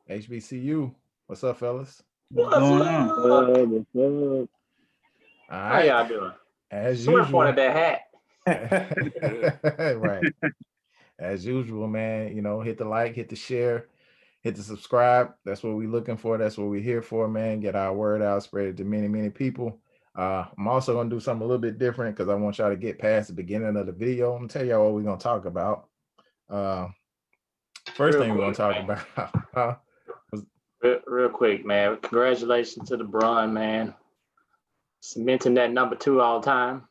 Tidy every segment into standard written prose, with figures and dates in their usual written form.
HBCU. What's up, fellas? What's What's going on? up? What's up? All How right, y'all doing? as Swear usual. pointed that hat. Right. As usual, man. Hit the like, hit the share, hit the subscribe. That's what we're looking for. That's what we're here for, man. Get our word out, spread it to many, many people. I'm also gonna do something a little bit different because I want y'all to get past the beginning of the video. I'm gonna tell y'all what we're gonna talk about. Uh, First Real thing we're gonna quick, talk man. about. Real quick, man. Congratulations to LeBron, man. Cementing that number 2 all time.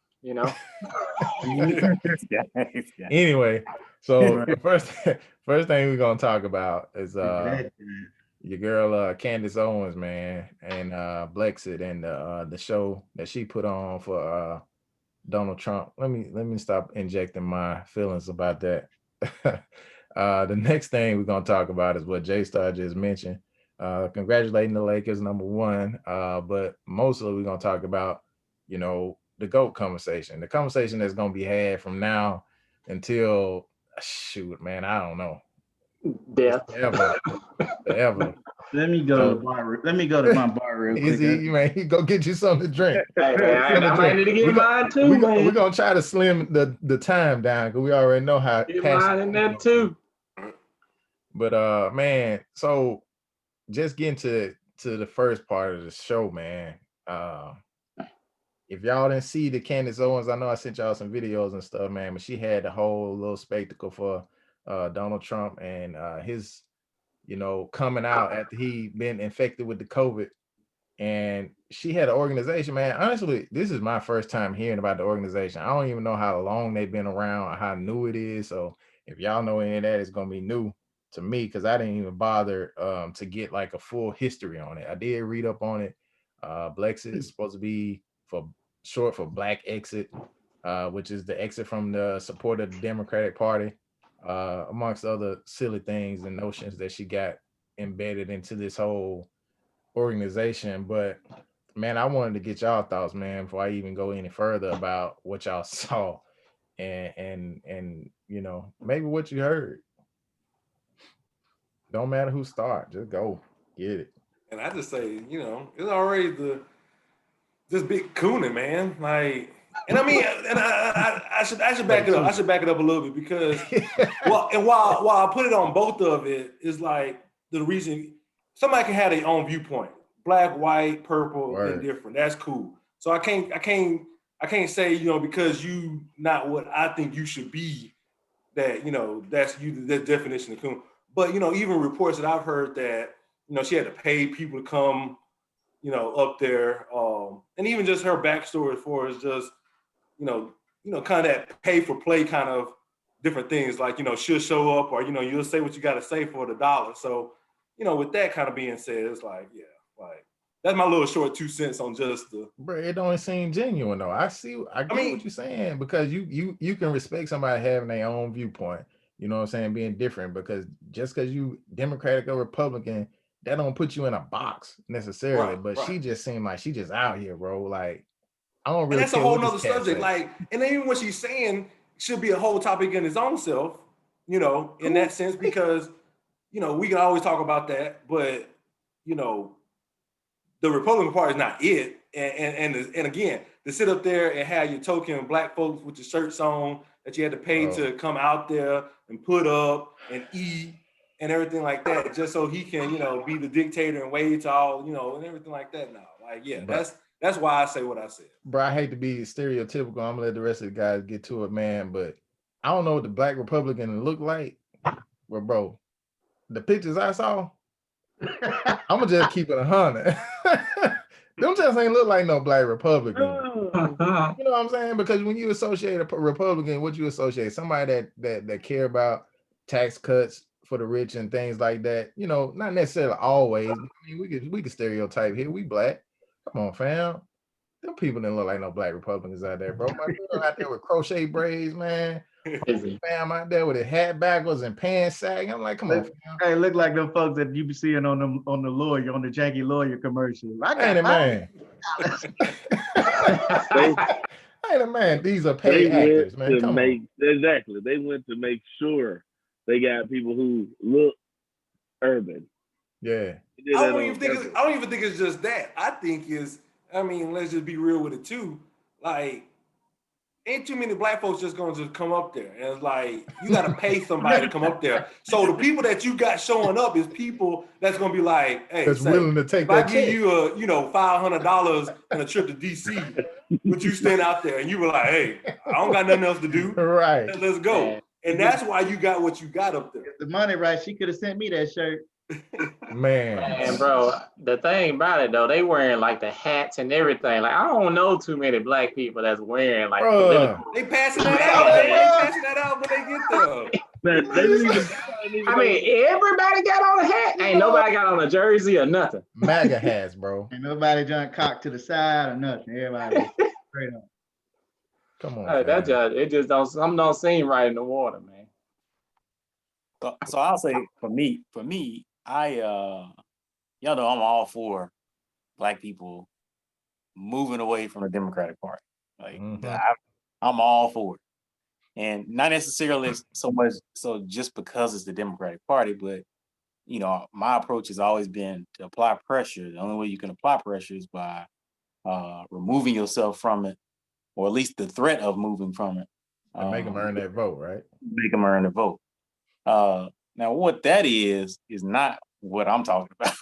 Anyway, so the first thing we're gonna talk about is your girl Candace Owens, man, and BLEXIT and the show that she put on for Donald Trump. Let me stop injecting my feelings about that. The next thing we're gonna talk about is what J Star just mentioned. Congratulating the Lakers, number one. But mostly we're gonna talk about, the GOAT conversation. The conversation that's gonna be had from now until shoot, man, I don't know. Death. Forever. Let me go to the bar. Let me go to my bar real quick. He go get you something to drink. Hey, man, I might need to get mine too, man. We're gonna try to slim the time down because we already know how Get mine in there too. But man, so just getting to the first part of the show, man. If y'all didn't see the Candace Owens, I know I sent y'all some videos and stuff, man, but she had the whole little spectacle for Donald Trump and his, coming out after he been infected with the COVID. And she had an organization, man. Honestly, this is my first time hearing about the organization. I don't even know how long they've been around or how new it is. So if y'all know any of that, it's gonna be new to me because I didn't even bother to get like a full history on it. I did read up on it. BLEXIT is supposed to be for short for Black Exit, which is the exit from the support of the Democratic Party, amongst other silly things and notions that she got embedded into this whole organization. But man, I wanted to get y'all thoughts, man, before I even go any further about what y'all saw and maybe what you heard. Don't matter who start, just go get it. And I just say, it's already this big cooning, man. Like, and I mean, and I should back it up. I should back it up a little bit because, while I put it on both of it, is like the reason somebody can have their own viewpoint, black, white, purple, and different. That's cool. So I can't say because you not what I think you should be that that's the definition of coon. But even reports that I've heard that she had to pay people to come up there, and even just her backstory as far as just kind of that pay for play kind of different things, like she'll show up or you'll say what you got to say for the dollar. So with that kind of being said, it's like that's my little short 2 cents on just the. Bro, it don't seem genuine though. I get what you're saying because you can respect somebody having their own viewpoint. You know what I'm saying, being different, because just because you Democratic or Republican, that don't put you in a box necessarily. But she just seemed like she just out here, bro. Like, I don't really. And that's a whole nother subject. Like, and even what she's saying should be a whole topic in its own self. In that sense, because we can always talk about that, but the Republican Party is not it. And again, to sit up there and have your token black folks with the shirts on that you had to pay to come out there and put up and eat and everything like that, just so he can, be the dictator and wait to all, and everything like that now. Like, yeah, that's why I say what I said. Bro, I hate to be stereotypical. I'm gonna let the rest of the guys get to it, man. But I don't know what the black Republican look like. But bro, the pictures I saw, I'm gonna just keep it 100. Them just ain't look like no black Republican. You know what I'm saying? Because when you associate a Republican, what you associate? Somebody that care about tax cuts for the rich and things like that. Not necessarily always. I mean, we could stereotype here. We black. Come on, fam. Them people didn't look like no black Republicans out there, bro. My girl out there with crochet braids, man. Fam out there with his hat backwards and pants sagging. I'm like, come on, fam. Hey, look like them folks that you be seeing on the Jackie Lawyer commercial. Ain't it, man? Ain't it, man? These are paid actors, man. Come on. Exactly. They went to make sure they got people who look urban. Yeah. I don't even think it's just that. I think I mean, let's just be real with it too. Like, ain't too many black folks just gonna just come up there. And it's like, you gotta pay somebody to come up there. So the people that you got showing up is people that's gonna be like, hey, That's willing to take if I that give check. you a, $500 and a trip to DC, would you stand out there and you were like, hey, I don't got nothing else to do. Right. Let's go. Man. And that's why you got what you got up there. If the money right, she could have sent me that shirt. Man. And bro, the thing about it though, they wearing like the hats and everything. Like I don't know too many black people that's wearing like political. They passing that out. They passing that out when they get there. I mean, everybody got on a hat. Ain't nobody got on a jersey or nothing. MAGA hats, bro. Ain't nobody done cocked to the side or nothing. Everybody straight up. Come on. It just something don't seem right in the water, man. So I'll say for me, y'all know I'm all for black people moving away from the Democratic Party. Like I'm all for it. And not necessarily so much so just because it's the Democratic Party, but my approach has always been to apply pressure. The only way you can apply pressure is by removing yourself from it, or at least the threat of moving from it. And make them earn that vote, right? Make them earn the vote. Now, what that is not what I'm talking about.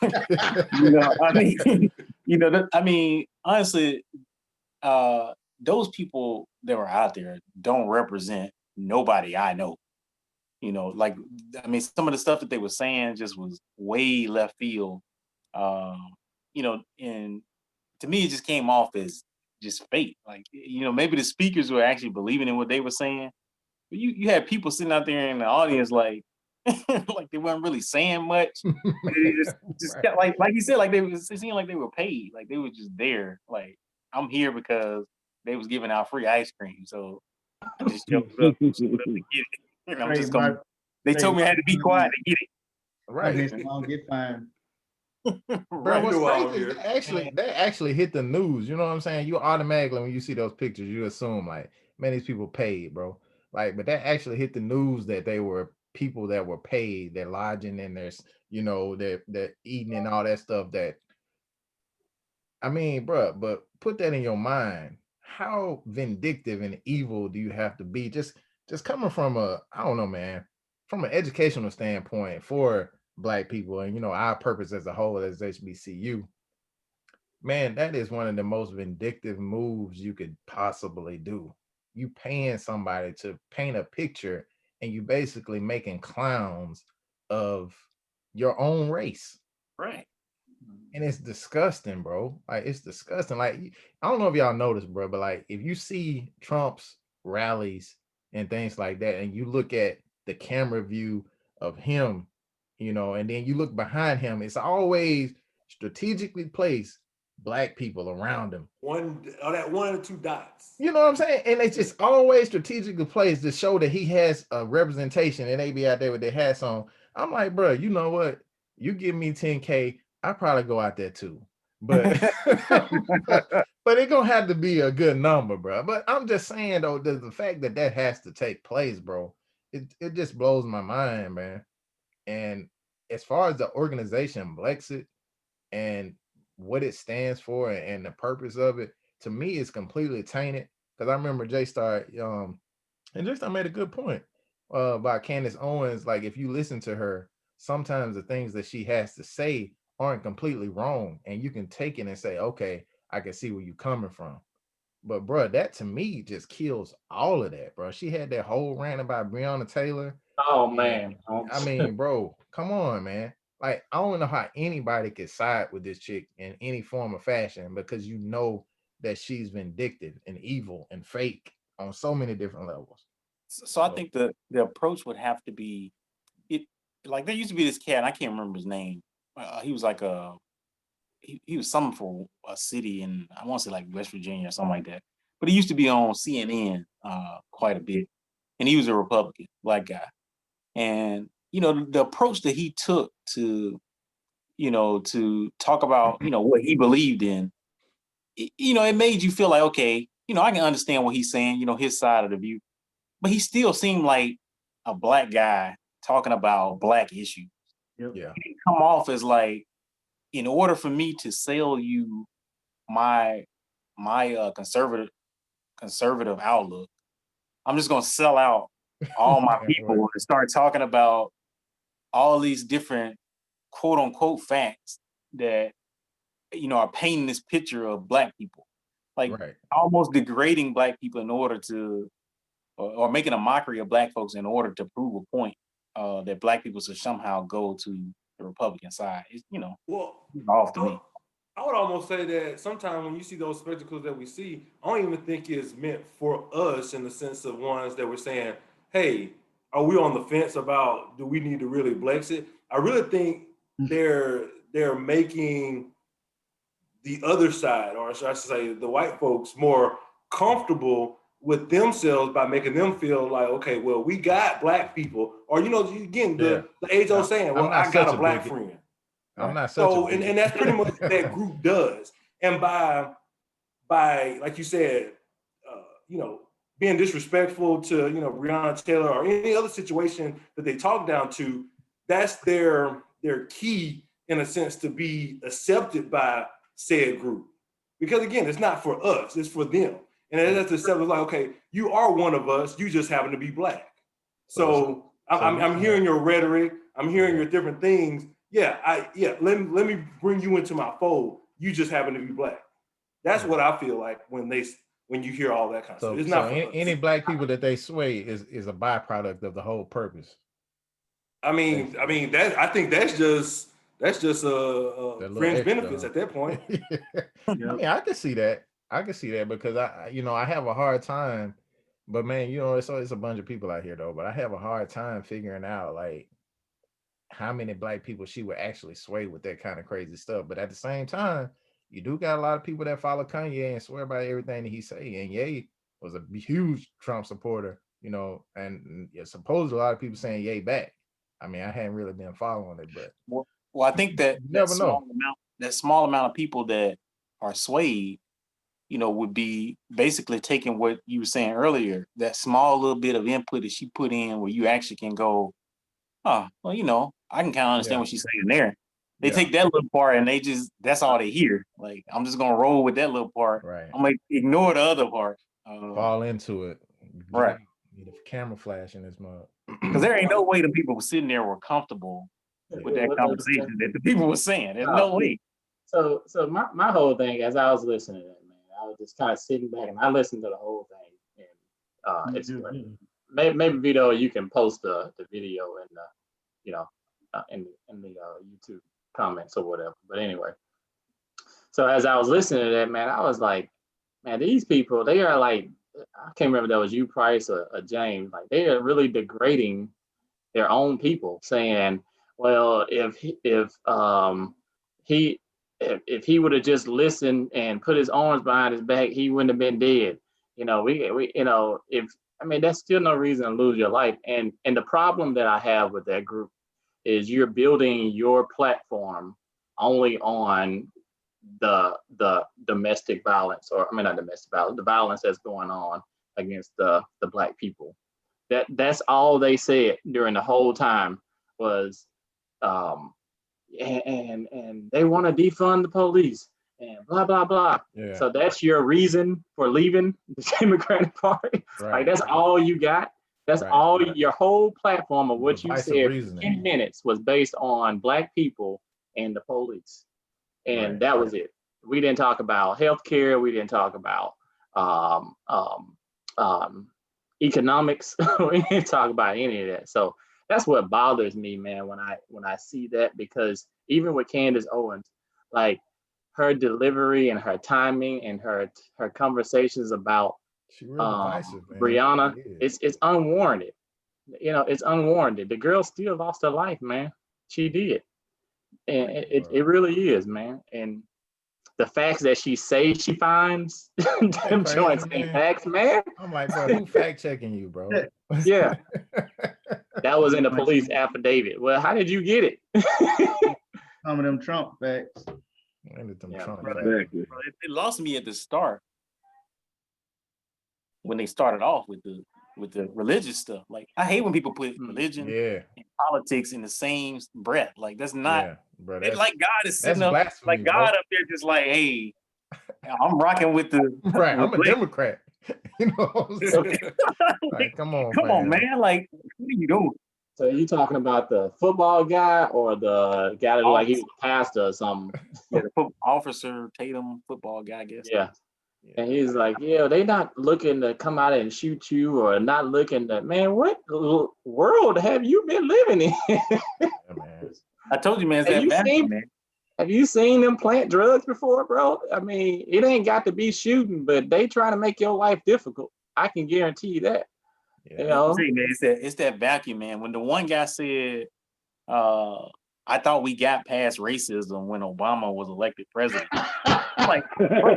I mean, honestly, those people that were out there don't represent nobody I know. Some of the stuff that they were saying just was way left field. And to me, it just came off as just fake. Like, maybe the speakers were actually believing in what they were saying, but you had people sitting out there in the audience like they weren't really saying much. just right. like you said, it seemed like they were paid, like they were just there. Like, I'm here because they was giving out free ice cream, so I just showed up to get it. They told me I had to be quiet to get it. Right. I'll get fined. Bro, what's crazy is they actually hit the news. You know what I'm saying? You automatically, when you see those pictures, you assume like, man, these people paid, bro. Like, but that actually hit the news that they were people that were paid, they're lodging and there's, they're eating and all that stuff. That, I mean, bro, but put that in your mind. How vindictive and evil do you have to be? Just coming from I don't know, man, from an educational standpoint for Black people and our purpose as a whole as HBCU, man, that is one of the most vindictive moves you could possibly do. You paying somebody to paint a picture and you basically making clowns of your own race. Right. And it's disgusting, bro. Like, it's disgusting. Like, I don't know if y'all noticed, bro, but like, if you see Trump's rallies and things like that, and you look at the camera view of him, and then you look behind him, it's always strategically placed Black people around him. That one or two dots. You know what I'm saying? And it's just always strategically placed to show that he has a representation, and they be out there with their hats on. I'm like, bro, you know what? You give me 10K, I probably go out there too. But but it gonna have to be a good number, bro. But I'm just saying though, the fact that has to take place, bro, it just blows my mind, man. And as far as the organization BLEXIT and what it stands for and the purpose of it, to me, it's completely tainted. Because I remember J-Star, and J-Star made a good point about Candace Owens. Like, if you listen to her, sometimes the things that she has to say aren't completely wrong, and you can take it and say, okay, I can see where you're coming from. But bro, that to me just kills all of that, bro. She had that whole rant about Breonna Taylor. Oh man. I mean, bro, come on, man. Like, I don't know how anybody could side with this chick in any form or fashion, because that she's vindictive and evil and fake on so many different levels. So I think the approach would have to be like, there used to be this cat, I can't remember his name. He was like he was something for a city in, I want to say like West Virginia or something like that. But he used to be on CNN quite a bit, and he was a Republican, Black guy. And the approach that he took to talk about what he believed in, it made you feel like, okay, I can understand what he's saying, his side of the view, but he still seemed like a Black guy talking about Black issues. Yeah. He didn't come off as like, in order for me to sell you my conservative outlook, I'm just gonna sell out all my people and start talking about all these different quote unquote facts that are painting this picture of Black people, like almost degrading Black people in order to, or making a mockery of Black folks in order to prove a point that Black people should somehow go to the Republican side. It's, off to me. I would almost say that sometimes when you see those spectacles that we see, I don't even think it's meant for us in the sense of ones that we're saying, hey, are we on the fence about do we need to really BLEXIT? I really think they're making the other side, or should I say the white folks, more comfortable with themselves by making them feel like, okay, well, we got Black people, or again, the age old saying, well, I got a Black friend. I'm not so, and that's pretty much what that group does. And by like you said, being disrespectful to Breonna Taylor or any other situation that they talk down to, that's their key in a sense to be accepted by said group. Because again, it's not for us, it's for them. And that's accepted, like, okay, you are one of us, you just happen to be Black. So I'm hearing your rhetoric, I'm hearing your different things. Let me bring you into my fold. You just happen to be Black. That's what I feel like when you hear all that kind of stuff. It's not for any Black people that they sway is a byproduct of the whole purpose. I think that's just a fringe benefits at that point. I mean, I can see that. Because I have a hard time, but man, it's a bunch of people out here though, but I have a hard time figuring out like how many Black people she would actually sway with that kind of crazy stuff. But at the same time, you do got a lot of people that follow Kanye and swear by everything that he say. And Ye was a huge Trump supporter, and supposedly a lot of people saying Ye back. I mean, I hadn't really been following it, but well, I think that you never know. That small amount of people that are swayed, would be basically taking what you were saying earlier, that small little bit of input that she put in where you actually can go, oh, well, I can kind of understand what she's saying there. They take that little part and that's all they hear. Like, I'm just gonna roll with that little part. Right. I'm gonna ignore the other part. Fall into it. Right. Need a camera flash in this mug. Because there ain't no way the people sitting there were comfortable with that conversation that the people were saying. There's no way. So my whole thing, as I was listening to it, man, I was just kind of sitting back and I listened to the whole thing. And it's maybe Vito, you can post the video in the YouTube comments or whatever. But anyway, so as I was listening to that, man, I was like, man, these people, they are like, I can't remember if that was you, Price, or James. Like, they are really degrading their own people, saying, well, if he would have just listened and put his arms behind his back, he wouldn't have been dead. That's still no reason to lose your life. And the problem that I have with that group is you're building your platform only on the domestic violence, not domestic violence, the violence that's going on against the Black people. That's all they said during the whole time was, and they want to defund the police and blah blah blah. Yeah. So that's your reason for leaving the Democratic Party. Right. Like, that's all you got. That's all. Your whole platform of what you said in 10 minutes was based on Black people and the police, and that was it. We didn't talk about healthcare. We didn't talk about economics. We didn't talk about any of that. So that's what bothers me, man, when I see that, because even with Candace Owens, like, her delivery and her timing and her conversations about Breonna, it's unwarranted. It's unwarranted. The girl still lost her life, man. She did. And it really is, man. And the facts that she says she finds, them joints ain't facts, man. I'm like, bro, who fact checking you, bro? Yeah. That was in the police affidavit. Well, how did you get it? Some of them Trump facts. It lost me at the start when they started off with with the religious stuff. Like I hate when people put religion Yeah, and politics in the same breath. Like that's not. yeah, bro. It's like God is That's sitting up, blasphemy, like bro. God up there, just like, hey, I'm rocking with the Right, I'm a with- Democrat. You know what I'm saying? Like, come on, man. Like, what are you doing? So you talking about the football guy or the guy that looked like he was a pastor or something? Yeah, the Officer Tatum, football guy, I guess. Yeah. And he's like, yeah, they not looking to come out and shoot you or not looking to, man, what world have you been living in? Yeah, man. I told you, man, it's Have that you vacuum, seen- man. Have you seen them plant drugs before, bro? I mean, it ain't got to be shooting, but they try to make your life difficult. I can guarantee you that. Yeah. You know? See, man, it's that vacuum, man. When the one guy said, I thought we got past racism when Obama was elected president. I'm like, bro,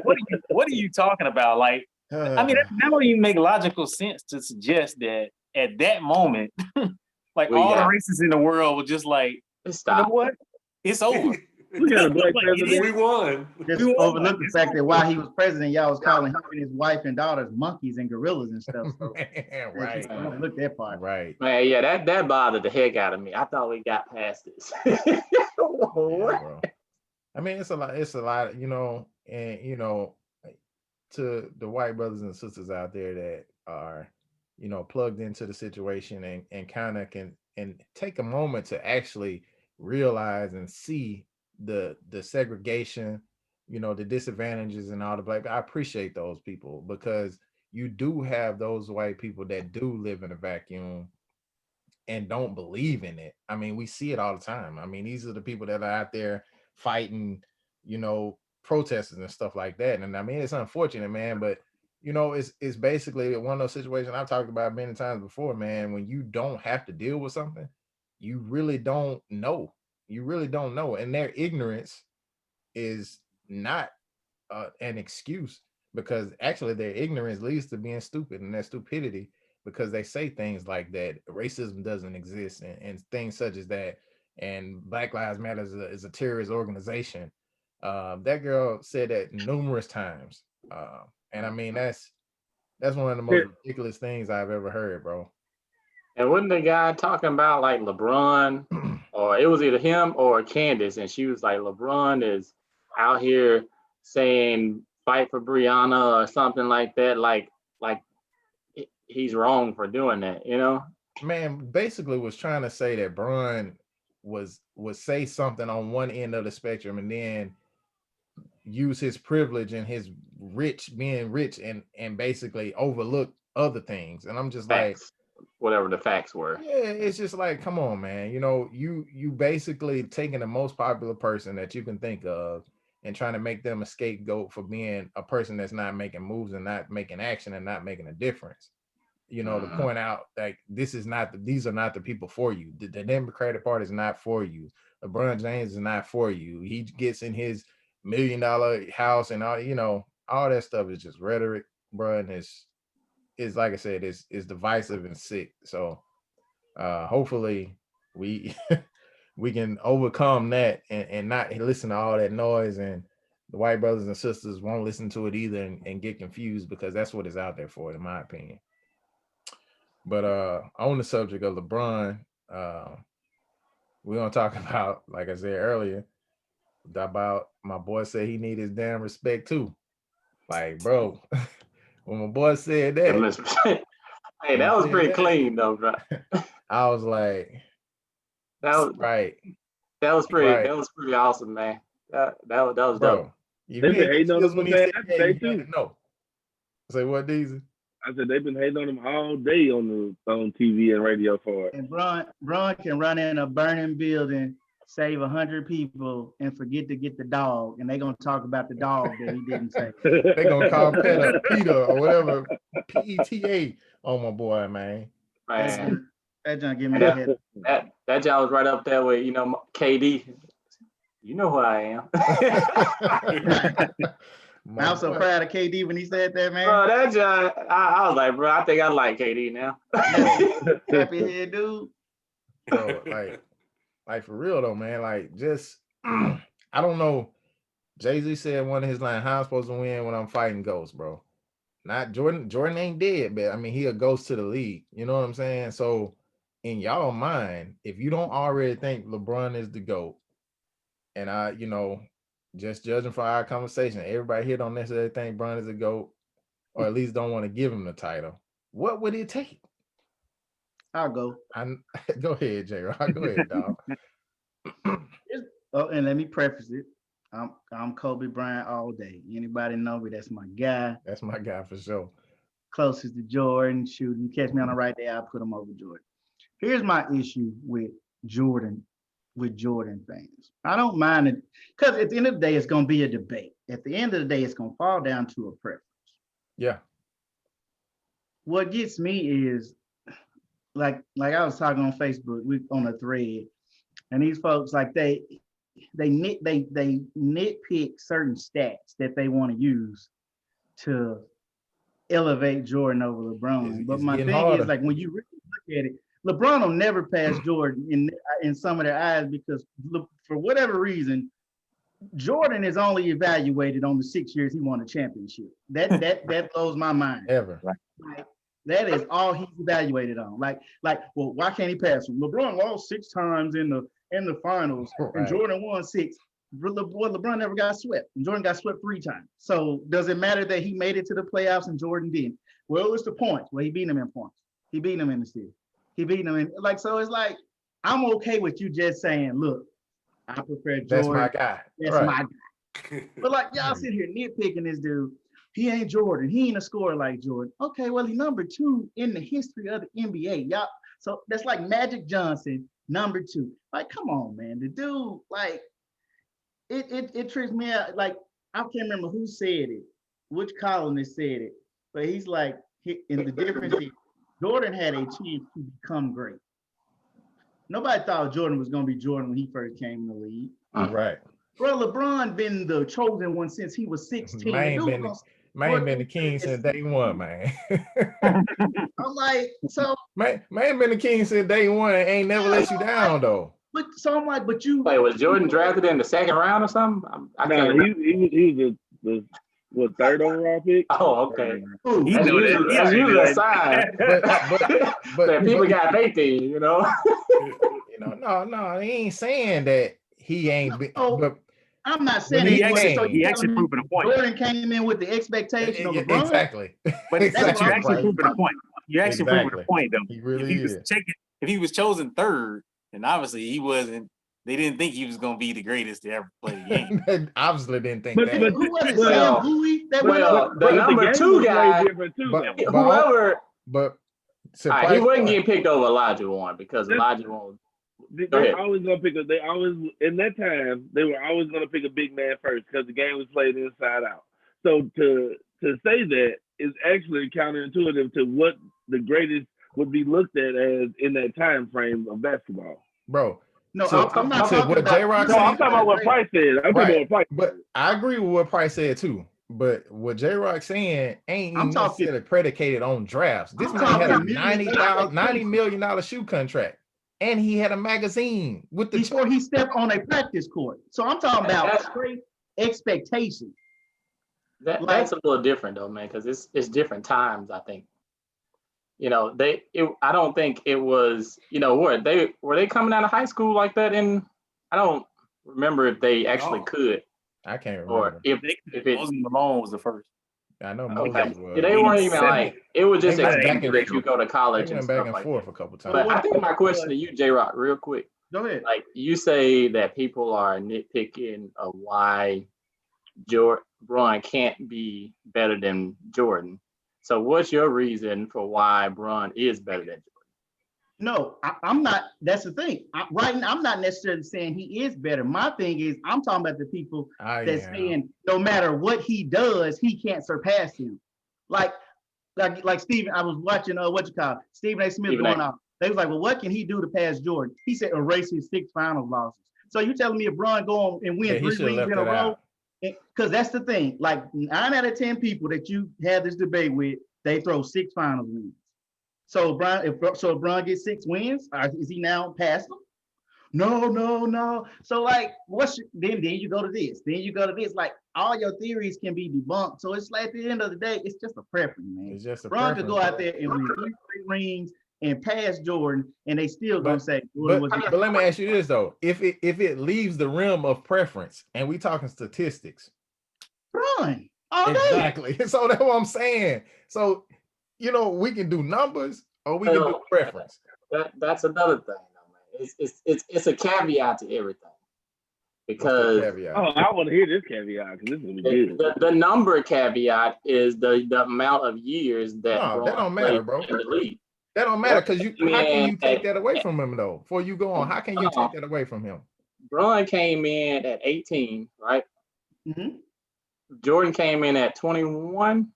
what are you talking about? Like, I mean, that don't even make logical sense to suggest that at that moment, like all the racists in the world were just like, stop. You know what? It's over. We got a black Like, president. We won. Just overlook the fact that while he was president, y'all was calling him and his wife and daughters monkeys and gorillas and stuff. So Man, right. just overlook that part. Right. Man, yeah, that bothered the heck out of me. I thought we got past this. Yeah, bro. I mean, it's a lot, you know, and you know, to the white brothers and sisters out there that are, you know, plugged into the situation and kind of can and take a moment to actually realize and see the segregation, you know, the disadvantages and all the black. I appreciate those people because you do have those white people that do live in a vacuum and don't believe in it. I mean, we see it all the time. I mean, these are the people that are out there fighting, you know, protesters and stuff like that. And I mean, it's unfortunate, man, but you know, it's basically one of those situations I've talked about many times before, man. When you don't have to deal with something, you really don't know. You really don't know. And their ignorance is not an excuse, because actually their ignorance leads to being stupid, and their stupidity because they say things like that racism doesn't exist and things such as that, and Black Lives Matter is a terrorist organization. That girl said that numerous times, and I mean that's one of the most ridiculous things I've ever heard, bro. And wasn't the guy talking about like LeBron, or it was either him or Candace, and she was like, LeBron is out here saying fight for Brianna or something like that, like he's wrong for doing that, you know? Man, basically was trying to say that Bron would say something on one end of the spectrum and then use his privilege and his being rich and basically overlook other things. And I'm just facts, like, whatever the facts were. Yeah, it's just like, come on, man. You know, you basically taking the most popular person that you can think of and trying to make them a scapegoat for being a person that's not making moves and not making action and not making a difference. You know, to point out like these are not the people for you. The Democratic Party is not for you. LeBron James is not for you. He gets in his $1 million house and all, you know, all that stuff is just rhetoric, bro. And it's like I said, it's divisive and sick. So hopefully we we can overcome that and not listen to all that noise, and the white brothers and sisters won't listen to it either and get confused, because that's what it's out there for, in my opinion. But on the subject of LeBron, we're gonna talk about, like I said earlier, about my boy said he need his damn respect too. Like, bro, when my boy said that, hey, that was pretty clean though, bro. I was like, that was right. That was pretty awesome, man. That was bro, dope. They've been hating on him too. No. Say what, Deezy? I said they've been hating on him all day on TV and radio for it. And Bron can run in a burning building, save 100 people, and forget to get the dog, and they're gonna talk about the dog that he didn't save. They gonna call Peter or whatever, PETA on my boy, man. Man, that John give me a head. That John was right up there with, you know, KD. You know who I am. I'm so proud of KD when he said that, man. Bro, that John, I was like, bro, I think I like KD now. Happy head, dude. Bro, like for real though, man. Like, just I don't know. Jay-Z said one of his lines, how I'm supposed to win when I'm fighting ghosts, bro. not Jordan. Jordan ain't dead, but I mean, he a ghost to the league. You know what I'm saying? So, in y'all mind, if you don't already think LeBron is the GOAT, and just judging from our conversation, everybody here don't necessarily think Bron is a GOAT, or at least don't want to give him the title. What would it take? I'll go. Go ahead, J-Rock. Go ahead, dog. Oh, and let me preface it. I'm Kobe Bryant all day. Anybody know me? That's my guy. That's my guy for sure. Closest to Jordan. Shoot, you catch me on the right day, I'll put him over Jordan. Here's my issue with Jordan fans. I don't mind it, because at the end of the day, it's going to be a debate. At the end of the day, it's going to fall down to a preference. Yeah. What gets me is, like I was talking on Facebook, on a thread, and these folks, like they nitpick certain stats that they want to use to elevate Jordan over LeBron. But my thing is, like, when you really look at it, LeBron will never pass Jordan in some of their eyes, because for whatever reason, Jordan is only evaluated on the 6 years he won a championship. That blows my mind. Ever. Like, that is all he's evaluated on. Like, well, why can't he pass him? LeBron lost 6 times in the finals, right, and Jordan won 6. LeBron never got swept, and Jordan got swept 3 times. So does it matter that he made it to the playoffs and Jordan didn't? Well, it's the points. Well, he beat him in points. He beat him in the series. He beat him in, like, so it's like, I'm okay with you just saying, look, I prefer Jordan. That's my guy. That's right. My guy. But like, y'all sit here nitpicking this dude. He ain't Jordan. He ain't a scorer like Jordan. Okay, well, he's number 2 in the history of the NBA. Y'all, so that's like Magic Johnson, number 2. Like, come on, man. The dude, like, it trips me out. Like, I can't remember who said it, which columnist said it, but he's like, in the difference is, Jordan had a chance to become great. Nobody thought Jordan was going to be Jordan when he first came in the league. Right. Bro, LeBron been the chosen one since he was 16. Man been the king since day one, man. I'm like, so man been the king since day one and ain't never let you down, though. But so I'm like, but you. Wait, was Jordan drafted in the 2nd round or something? No, he was the 3rd overall pick. Oh, okay. That's usually a sign. But people got faith in you, No, he ain't saying that he ain't been. But I'm not saying he actually proving a point. Jordan came in with the expectation of LeBron. Exactly. But exactly. you actually proving a point. You actually proving a point, though. He really is. If he was chosen 3rd, then obviously he wasn't. They didn't think he was going to be the greatest to ever play the game. They obviously didn't think that. But who was it? Sam Bowie? The number 2 guy. Whoever. But he wasn't getting picked over Elijah Warren, because Elijah Warren. They're always gonna pick in that time they were always gonna pick a big man first, because the game was played inside out. So to say that is actually counterintuitive to what the greatest would be looked at as in that time frame of basketball. Bro. No, I'm not talking what J-Rock said. I'm talking about what Price said. But I agree with what Price said too. But what J-Rock saying ain't necessarily predicated on drafts. This man had a $90 million shoe contract. And he had a magazine with before he stepped on a practice court. So I'm talking about straight expectation. That's a little different though, man, because it's different times, I think. I don't think it was, were they coming out of high school like that? I don't remember if they actually could. I can't remember. Or if Malone was the first. I know Moses was. They weren't even like, it was just expected that you go to college and back stuff and forth a couple times. But I think my question to you, J-Rock, real quick. Go ahead. Like, you say that people are nitpicking of why Bron can't be better than Jordan. So what's your reason for why Bron is better than Jordan? No, I'm not. That's the thing. I'm not necessarily saying he is better. My thing is, I'm talking about the people that's saying no matter what he does, he can't surpass him. Like Stephen, I was watching Stephen A. Smith going off. They was like, well, what can he do to pass Jordan? He said erase his 6 finals losses. So you telling me if Bron go on and win 3 rings in a row? Because that's the thing. Like 9 out of 10 people that you have this debate with, they throw 6 finals wins. So if Bron gets 6 wins, is he now past him? No. So like, then you go to this, then you go to this. Like all your theories can be debunked. So it's like at the end of the day, it's just a preference, man. It's just a LeBron could preference. go out there and win 3 straight rings and pass Jordan, and they still gonna say, but let me ask you this though: if it leaves the realm of preference, and we talking statistics, LeBron all day. Exactly. So that's what I'm saying. So we can do numbers or we can do preference. That's another thing, though, man. It's a caveat to everything. Because I want to hear this caveat because this is gonna be good. The number caveat is the amount of years that that don't matter, bro. In the league. That don't matter because how can you take that away from him though? Before you go on, how can you take that away from him? Bron came in at 18, right? Mm-hmm. Jordan came in at 21.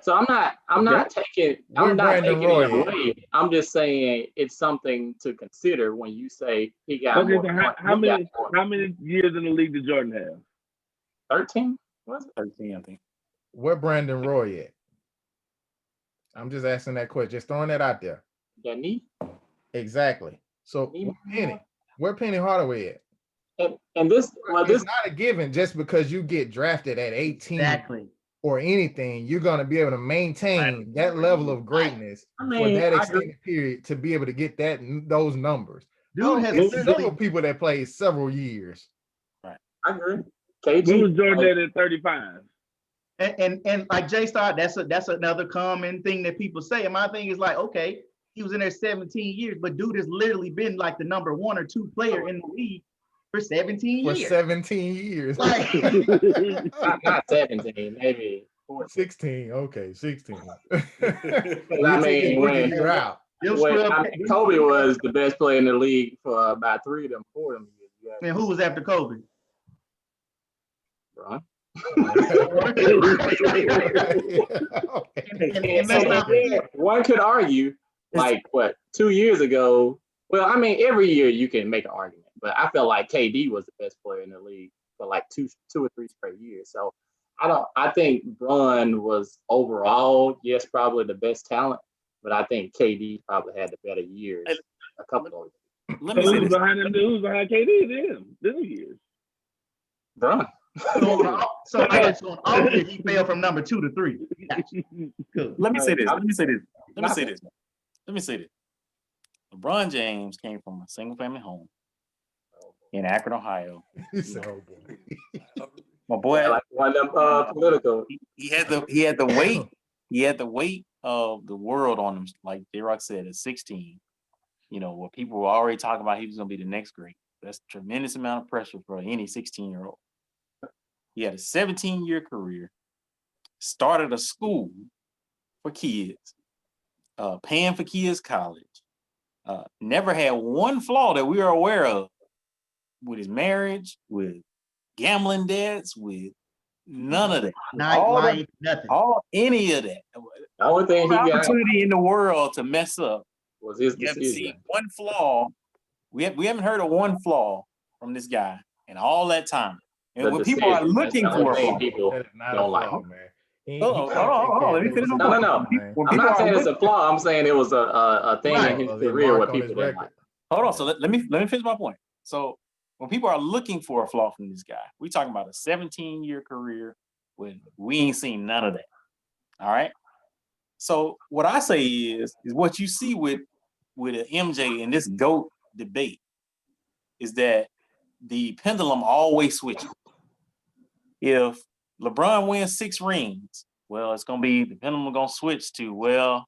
So I'm not taking it away. I'm just saying it's something to consider when you say he got more. So how many years in the league did Jordan have? 13? Was it 13? I think. Where Brandon Roy at? I'm just asking that question, just throwing that out there. That knee? Exactly. So where Penny Hardaway at? And this it's not a given just because you get drafted at 18 or anything, you're gonna be able to maintain that level of greatness for that extended period to be able to get those numbers. Dude has several people that played several years. Right. I agree. KG. Who was Jordan at 35? And like Jay Star, that's another common thing that people say. And my thing is like, okay, he was in there 17 years, but dude has literally been like the number 1 or 2 player in the league for 17 years. For 17 years. Like, not 17, maybe 14. 16. Okay, 16. I mean, Kobe was the best player in the league for about 3 of them, 4 of them years. And who was after Kobe? Bron. One could argue, like 2 years ago. Well, I mean, every year you can make an argument, but I felt like KD was the best player in the league for like two or three straight years. So I think Bron was overall, yes, probably the best talent, but I think KD probably had the better years. A couple of years. Let me say who's behind KD this years? Bron. So on all years he fell from number 2 to 3. Let me say this. LeBron James came from a single family home in Akron, Ohio. My boy, like one of them political. He had the weight of the world on him, like J-Rock said, at 16. Where people were already talking about he was gonna be the next great. That's a tremendous amount of pressure for any 16-year-old. He had a 17-year career, started a school for kids, paying for kids' college, never had one flaw that we are aware of with his marriage, with gambling debts, with none of that. Any of that. The only thing he got opportunity in the world to mess up was his decision. Haven't seen one flaw. We haven't heard of one flaw from this guy in all that time. And when people are looking for a flaw, people don't like him, man. Let me finish. No. I'm not saying it's a flaw. I'm saying it was a thing in his career where people didn't like. Hold on. So let me finish my point. So when people are looking for a flaw from this guy, we talking about a 17-year career when we ain't seen none of that. All right. So what I say is what you see with an MJ in this GOAT debate is that the pendulum always switches. If LeBron wins 6 rings, well, it's gonna be the pendulum gonna switch to, well,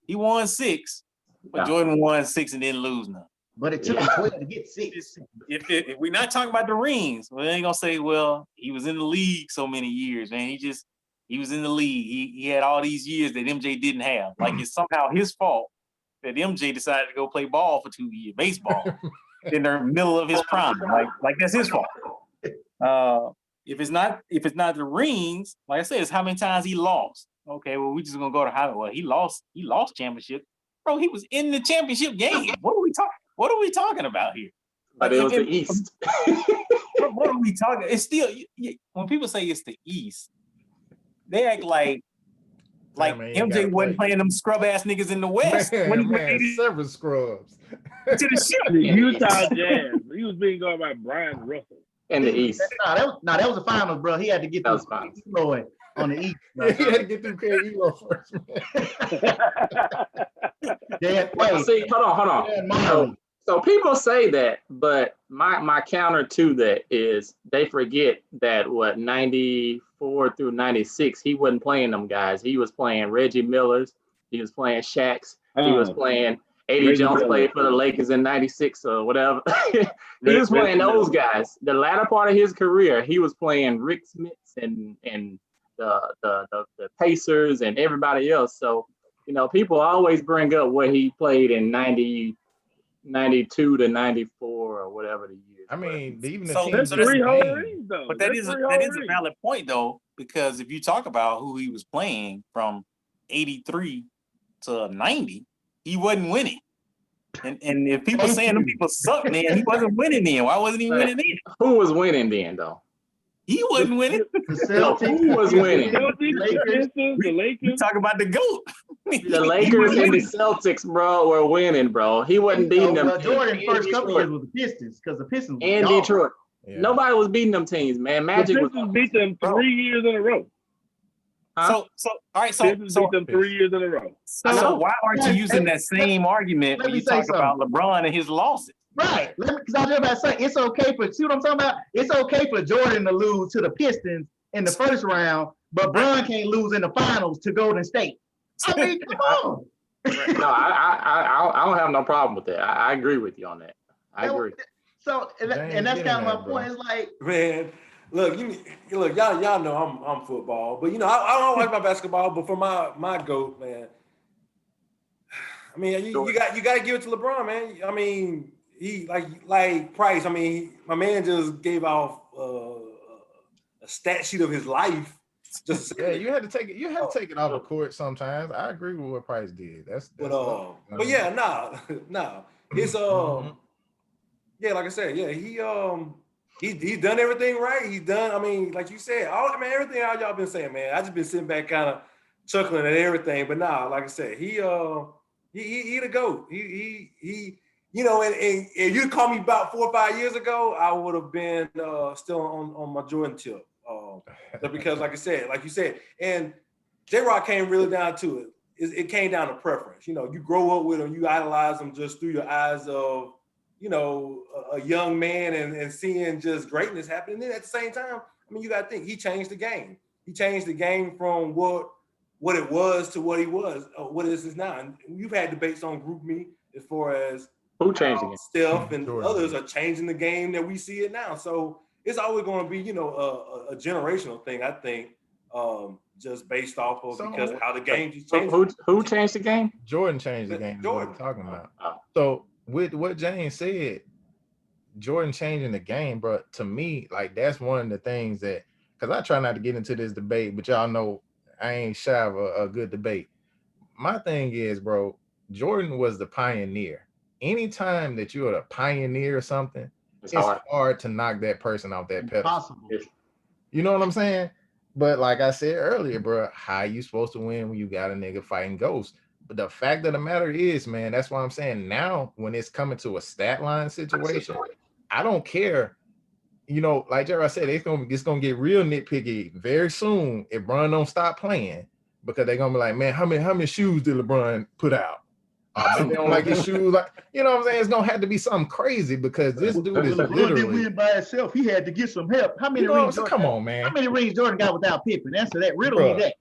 he won 6, but Jordan won 6 and didn't lose none. But it took him 12 to get 6. If we're not talking about the rings, well, they ain't gonna say, well, he was in the league so many years, man. He was in the league. He had all these years that MJ didn't have. Like it's somehow his fault that MJ decided to go play ball for 2 years, baseball, in the middle of his prime. Like that's his fault. If it's not the rings, like I said, it's how many times he lost. Okay, well, we just gonna go to how well he lost championship. Bro, he was in the championship game. What are we talking about here? But it was the East. What are we talking? It's still when people say it's the East, they act like Like MJ wasn't playing them scrub ass niggas in the West when he made it several scrubs to the ship. The Utah Jazz. He was being guarded by Brian Russell. In the East. That was the finals, bro. He had to get through Eloy on the East. Yeah, he had to get through Elo first, man. See, hold on. So people say that, but my counter to that is they forget that 94 through 96, he wasn't playing them guys. He was playing Reggie Millers. He was playing Shaqs. He was playing A.D. Jones played for the Lakers in 96 or whatever. He was playing those guys. The latter part of his career, he was playing Rick Smiths and the Pacers and everybody else. So, people always bring up what he played in 92 to 94 or whatever the years. I mean, even the that's 3 whole rings, though. But that is a valid point, though, because if you talk about who he was playing from 83 to 90, he wasn't winning. And if people saying them people suck, man, he wasn't winning then. Why wasn't he winning then? Who was winning then, though? He wasn't winning. Who was winning? The Lakers. You talk about the GOAT. The Lakers and the Celtics, bro, were winning, bro. He wasn't beating them. Jordan first couple years with the Pistons, because the Pistons and Detroit. Yeah. Nobody was beating them teams, man. Magic the Pistons beat them 3 years in a row. Huh? So all right, so beat them 3 years in a row. So why aren't you using that same argument when you talk about LeBron and his losses? Right, because I was about to say it's okay for see what I'm talking about. It's okay for Jordan to lose to the Pistons in the first round, but Bron can't lose in the finals to Golden State. I mean, come on. No, I don't have no problem with that. I agree with you on that. I agree. So and that's kind of my point. It's like, man, look, y'all know I'm football, but I don't like my basketball. But for my GOAT, man, I mean, you got to give it to LeBron, man. I mean. He like Price. I mean, my man just gave off a stat sheet of his life. Just you had to take it. You had to take it off the court sometimes. I agree with what Price did. But yeah, nah. It's yeah, like I said, yeah, he's done everything right. He's done. I mean, like you said, everything y'all been saying, man. I just been sitting back, kind of chuckling at everything. But nah, like I said, he the GOAT. He. And if you called me about 4 or 5 years ago, I would have been still on my Jordan tip. Because, like you said, and J-Rock came really down to it. It came down to preference. You grow up with him, you idolize him just through your eyes of, a young man and seeing just greatness happen. And then at the same time, I mean, you got to think, he changed the game. He changed the game from what it was to what he was, what it is now. And you've had debates on GroupMe as far as who changed it? Steph and others are changing the game that we see it now. So it's always going to be, a generational thing, I think, just based off of because how the game just changed. Who changed the game? Jordan changed the game. Jordan. What we're talking about. So with what James said, Jordan changing the game, bro. To me, like that's one of the things that, because I try not to get into this debate, but y'all know I ain't shy of a good debate. My thing is, bro, Jordan was the pioneer. Anytime that you're a pioneer or something, it's hard to knock that person off that pedestal. Impossible. You know what I'm saying? But like I said earlier, bro, how you supposed to win when you got a nigga fighting ghosts? But the fact of the matter is, man, that's why I'm saying now when it's coming to a stat line situation, I don't care. Like Jerry said, it's gonna get real nitpicky very soon if LeBron don't stop playing, because they're gonna be like, man, how many shoes did LeBron put out? They don't like his shoes, like what I'm saying. It's gonna have to be something crazy because this dude is literally didn't win by himself. He had to get some help. How many rings? Come on, man. How many rings Jordan got without Pippen? Answer that. Riddle me that.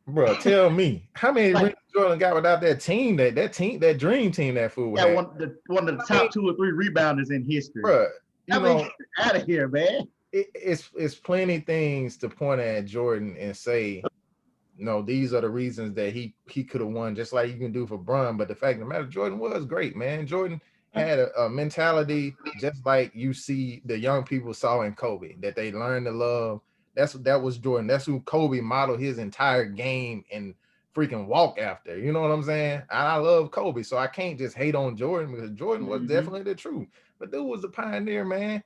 Bro, tell me how many rings Jordan got without that team? That dream team that fool had. One of the top 2 or 3 rebounders in history. Bro, out of here, man. It's plenty things to point at Jordan and say, these are the reasons that he could have won, just like you can do for Bron. But the fact of the matter, Jordan was great, man. Jordan had a mentality just like you see the young people saw in Kobe, that they learned to love. That was Jordan. That's who Kobe modeled his entire game and freaking walk after. You know what I'm saying? I love Kobe, so I can't just hate on Jordan because Jordan was definitely the truth. But dude was the pioneer, man.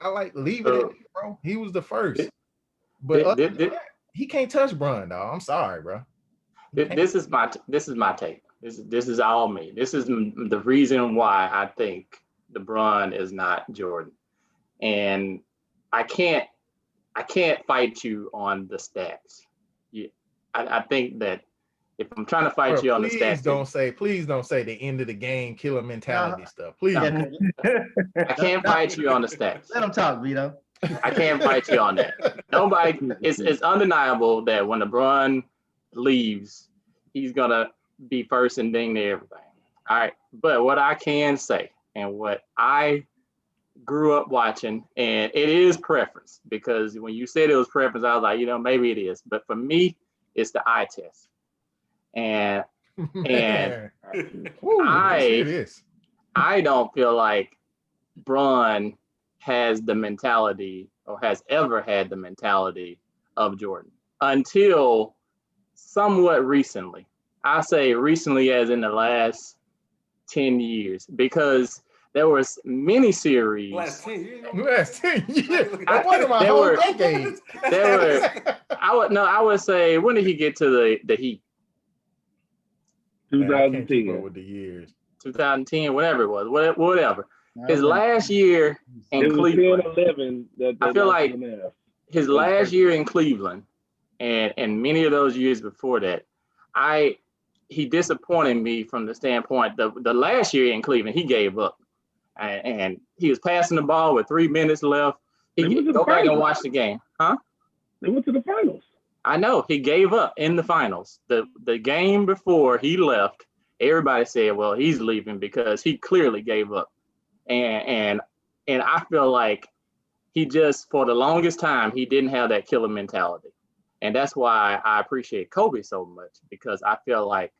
I leave it at it, bro. He was the first. But he can't touch Bron, dog. I'm sorry, bro. This is my take. This is all me. This is the reason why I think LeBron is not Jordan, and I can't fight you on the stats. I think that if I'm trying to fight you on the stats, please don't say the end of the game killer mentality stuff. Please. I can't fight you on the stats. Let him talk, Vito. I can't fight you on that. Nobody. It's undeniable that when LeBron leaves, he's gonna be first and ding to everything. All right. But what I can say, and what I grew up watching, and it is preference, because when you said it was preference, I was like, maybe it is. But for me, it's the eye test. And I don't feel like Bron has the mentality, or has ever had the mentality, of Jordan until somewhat recently. I say recently as in the last 10 years, because there was many series. Last 10 years. I wasn't my whole decade. I would say, when did he get to the Heat? 2010. With the years. 2010, whatever it was, whatever. His last year in Cleveland. 10, 11 I feel like his last year in Cleveland, and many of those years before that, he disappointed me from the standpoint the last year in Cleveland, he gave up, and he was passing the ball with 3 minutes left. Go back and watch the game, huh? They went to the finals. I know he gave up in the finals. The game before he left, everybody said, well, he's leaving because he clearly gave up. And I feel like he just, for the longest time, he didn't have that killer mentality. And that's why I appreciate Kobe so much, because I feel like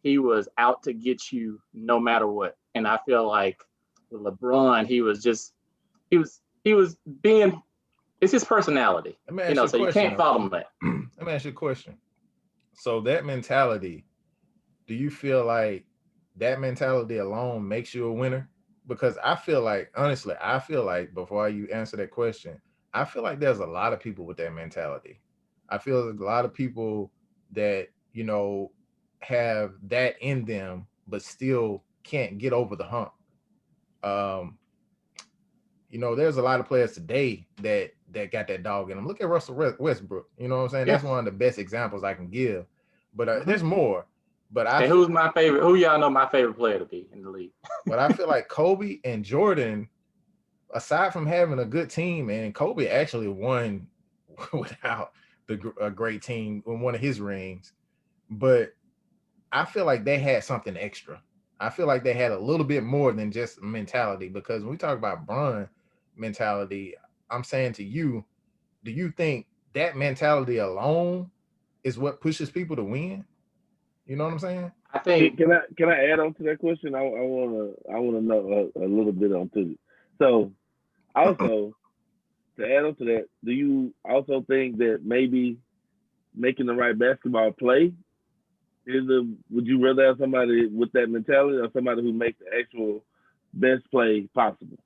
he was out to get you no matter what. And I feel like with LeBron, he was being, it's his personality. So you can't follow him that. Let me ask you a question. So that mentality, do you feel like that mentality alone makes you a winner? Because I feel like, honestly, before you answer that question, I feel like there's a lot of people with that mentality. I feel there's a lot of people that, have that in them, but still can't get over the hump. There's a lot of players today that got that dog in them. Look at Russell Westbrook. You know what I'm saying? Yeah. That's one of the best examples I can give. But there's more. But who's my favorite? Who y'all know my favorite player to be in the league? But I feel like Kobe and Jordan, aside from having a good team, and Kobe actually won without a great team in one of his rings, but I feel like they had something extra. I feel like they had a little bit more than just mentality, because when we talk about Bron mentality, I'm saying to you, do you think that mentality alone is what pushes people to win? You know what I'm saying? I think. Can I add on to that question? I wanna know a little bit on to it. So, also to add on to that, do you also think that maybe making the right basketball play would you rather have somebody with that mentality, or somebody who makes the actual best play possible?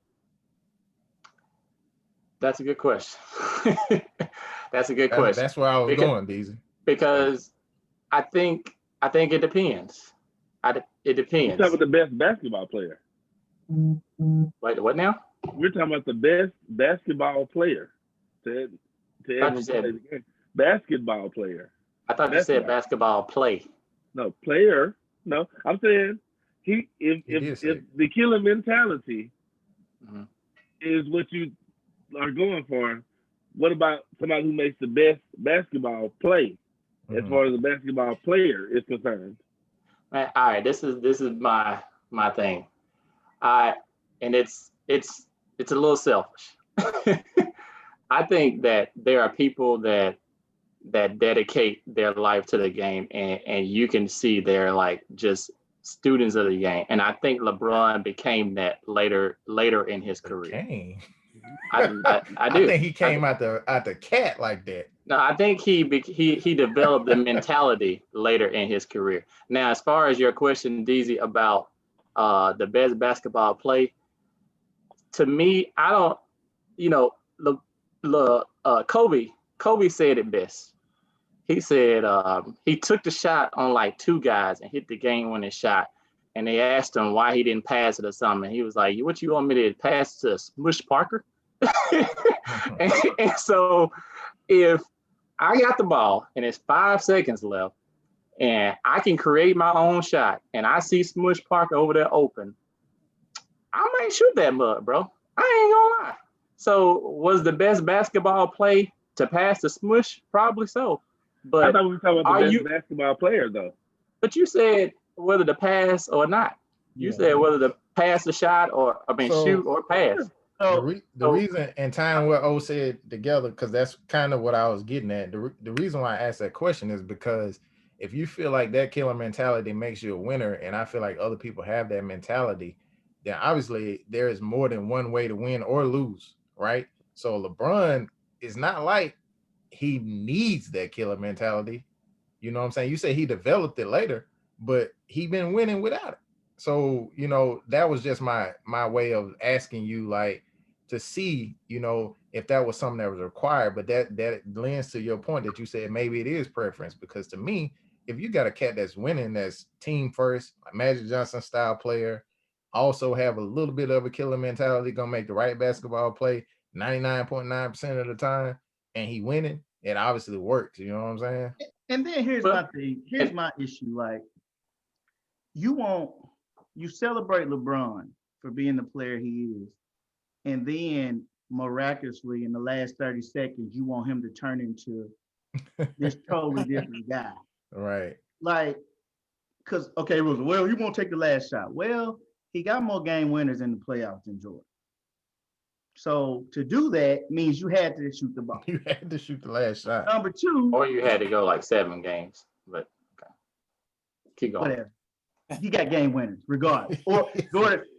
That's a good question. That's a good question. That's where I was going, DZ. Because I think it depends. It depends. We're talking about the best basketball player. Wait, what now? We're talking about the best basketball player to ever play the game. Basketball player. I thought you said basketball play. No, player. No, I'm saying if the killer mentality is what you are going for, what about somebody who makes the best basketball play as far as the basketball player is concerned? All right, this is my thing. And it's a little selfish. I think that there are people that dedicate their life to the game, and you can see they're like just students of the game. And I think LeBron became that later in his career. I do. I think he came out the cat like that. No, I think he developed the mentality later in his career. Now, as far as your question, DZ, about the best basketball play, to me, I don't, Kobe said it best. he said he took the shot on like 2 guys and hit the game-winning shot. And they asked him why he didn't pass it or something. And he was like, "What you want me to pass to Smush Parker?" and so if I got the ball and it's 5 seconds left and I can create my own shot and I see Smush Parker over there open, I might shoot that mug, bro. I ain't gonna lie. So was the best basketball play to pass to Smush? Probably so. But I thought we were talking about the best basketball player, though. But you said whether to pass or not. You said whether to pass the shot or shoot or pass. The reason, and tying what O said together, because that's kind of what I was getting at. The reason why I asked that question is because if you feel like that killer mentality makes you a winner, and I feel like other people have that mentality, then obviously there is more than one way to win or lose, right? So LeBron is not like he needs that killer mentality. You know what I'm saying? You say he developed it later, but he been winning without it. So, you know, that was just my way of asking you, like, to see, you know, if that was something that was required. But that lends to your point that you said maybe it is preference, because to me, if you got a cat that's winning, that's team first, like Magic Johnson style player, also have a little bit of a killer mentality, gonna make the right basketball play 99.9% of the time, and he winning, it obviously works. You know what I'm saying? And then here's my thing. Here's my issue. Like, you celebrate LeBron for being the player he is, and then miraculously in the last 30 seconds, you want him to turn into this totally different guy. Right. Like, because, okay, it was, well, he won't take the last shot. Well, he got more game winners in the playoffs than Jordan. So to do that means you had to shoot the ball. You had to shoot the last shot. Number 2. Or you had to go like 7 games. But okay. Keep going. Whatever. He got game winners, regardless. Or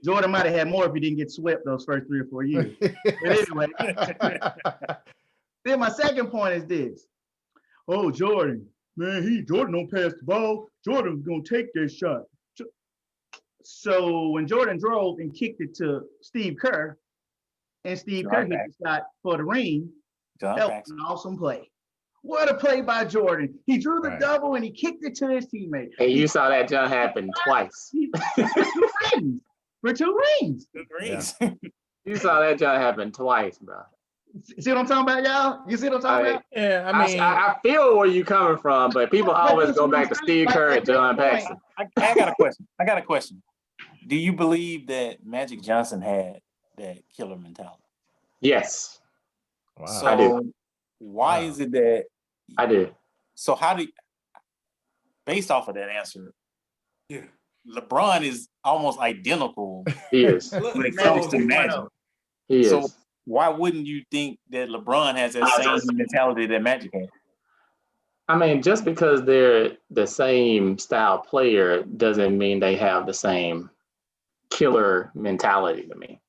Jordan might have had more if he didn't get swept those first 3 or 4 years. But anyway. Then my second point is this. Oh, Jordan, man, Jordan don't pass the ball. Jordan's gonna take this shot. So when Jordan drove and kicked it to Steve Kerr, and Steve Kerr hit the shot for the ring, that was an awesome play. What a play by Jordan. He drew the double and he kicked it to his teammate. And you saw that jump happen twice. For 2 rings. Yeah. You saw that jump happen twice, bro. See what I'm talking about, y'all? You see what I'm talking about? Yeah, I mean, I feel where you coming from, but people always go back to Steve Kerr and John Paxson. I got a question. I got a question. Do you believe that Magic Johnson had that killer mentality? Yes. Wow. So I do. Why is it that I did? So based off of that answer, Yeah. LeBron is almost identical He is. when it comes to Magic. He is. So why wouldn't you think that LeBron has that same mentality that Magic has? I mean, just because they're the same style player doesn't mean they have the same killer mentality to me.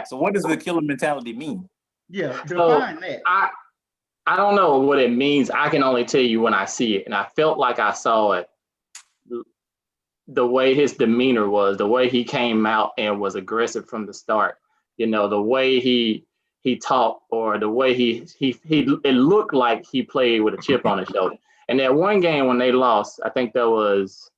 So what does the killer mentality mean? Yeah, define that. I don't know what it means. I can only tell you when I see it. And I felt like I saw it. The way his demeanor was, the way he came out and was aggressive from the start. You know, the way he talked, or the way it looked like he played with a chip on his shoulder. And that one game when they lost, I think that was